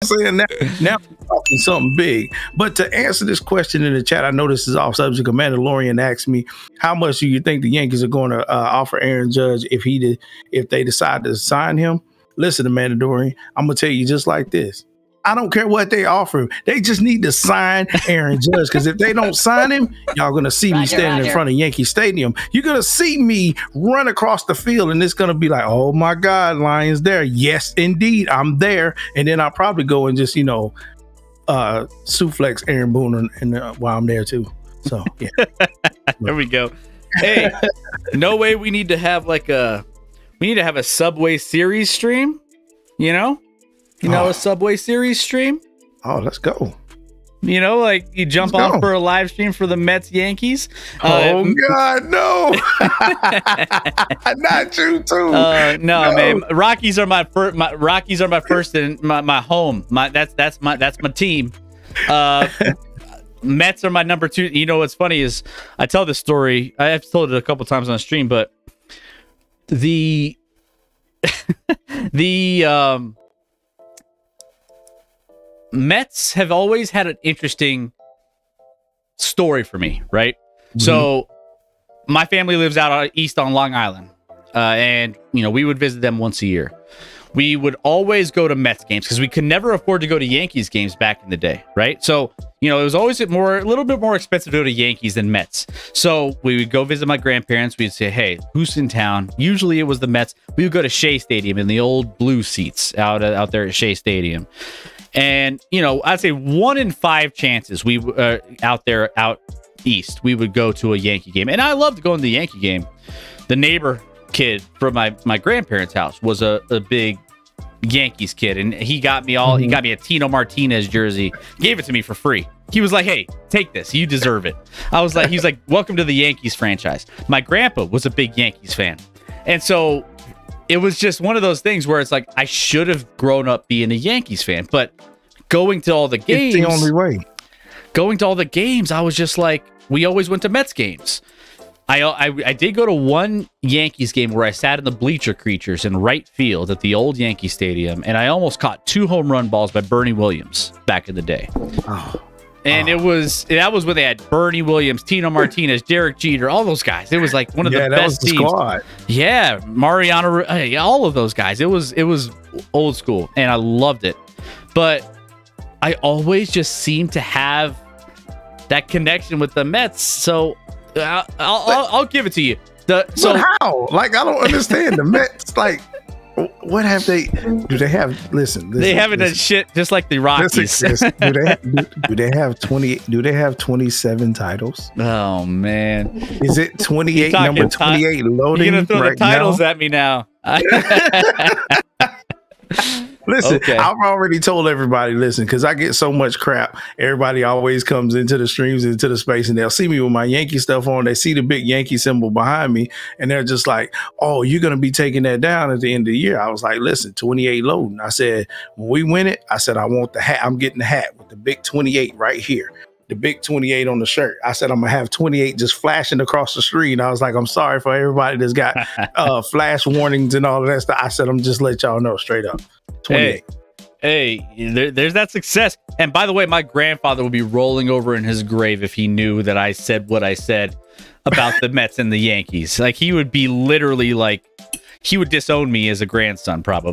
saying? Now we're talking something big. But to answer this question in the chat, I know this is off subject. Amanda Lorian asked me, how much do you think the Yankees are going to offer Aaron Judge if they decide to sign him? Listen, Amanda Dorian, I'm going to tell you just like this. I don't care what they offer him. They just need to sign Aaron Judge, because if they don't sign him, y'all going to see me standing in front of Yankee Stadium. You're going to see me run across the field, and it's going to be like, oh, my God, Lions there. Yes, indeed, I'm there. And then I'll probably go and just, suplex Aaron Boone while I'm there, too. So, yeah. There we go. Hey, no way we need to have a Subway Series stream, a Subway Series stream. Oh, let's go. Like you jump on for a live stream for the Mets Yankees. Oh God, no! Not you too. No, man. Rockies are my first and my home. That's my team. Mets are my number 2. You know what's funny is I tell this story. I have told it a couple times on stream, but the Mets have always had an interesting story for me, right? Mm-hmm. So my family lives out east on Long Island, and we would visit them once a year. We would always go to Mets games because we could never afford to go to Yankees games back in the day, right? So it was always a little bit more expensive to go to Yankees than Mets. So we would go visit my grandparents. We'd say, hey, who's in town? Usually it was the Mets. We would go to Shea Stadium in the old blue seats out there at Shea Stadium. And, I'd say 1 in 5 chances we out east, we would go to a Yankee game. And I loved going to the Yankee game. The neighbor kid from my grandparents' house was a big Yankees kid. And he got me he got me a Tino Martinez jersey, gave it to me for free. He was like, hey, take this. You deserve it. He's like, welcome to the Yankees franchise. My grandpa was a big Yankees fan. And so it was just one of those things where it's like, I should have grown up being a Yankees fan, but going to all the games, it's the only way. Going to all the games, I was just like, we always went to Mets games. I did go to one Yankees game where I sat in the bleacher creatures in right field at the old Yankee Stadium, and I almost caught 2 home run balls by Bernie Williams back in the day. And that was when they had Bernie Williams, Tino Martinez, Derek Jeter, all those guys. It was like one of the best teams. Squad. Yeah, Mariano, all of those guys. It was old school, and I loved it. But I always just seemed to have that connection with the Mets. So I'll give it to you. But how? Like, I don't understand the Mets. Like, what have they? Do they have? Listen, they haven't done shit just like the Rockies. Do they have 20? Do they have 27 titles? Oh man, is it 28? Number 28 loading. You're gonna throw the titles at me now. Listen, okay. I've already told everybody, listen, because I get so much crap. Everybody always comes into the streams, into the space, and they'll see me with my Yankee stuff on. They see the big Yankee symbol behind me, and they're just like, oh, you're going to be taking that down at the end of the year. I was like, listen, 28 loading. I said, when we win it, I said, I want the hat. I'm getting the hat with the big 28 right here. The big 28 on the shirt. I said, I'm going to have 28 just flashing across the screen. I was like, I'm sorry for everybody that's got flash warnings and all of that stuff. I said, I'm just let y'all know straight up. 28. Hey, there's that success. And by the way, my grandfather would be rolling over in his grave if he knew that I said what I said about the Mets and the Yankees. Like, he would be literally like, he would disown me as a grandson, probably.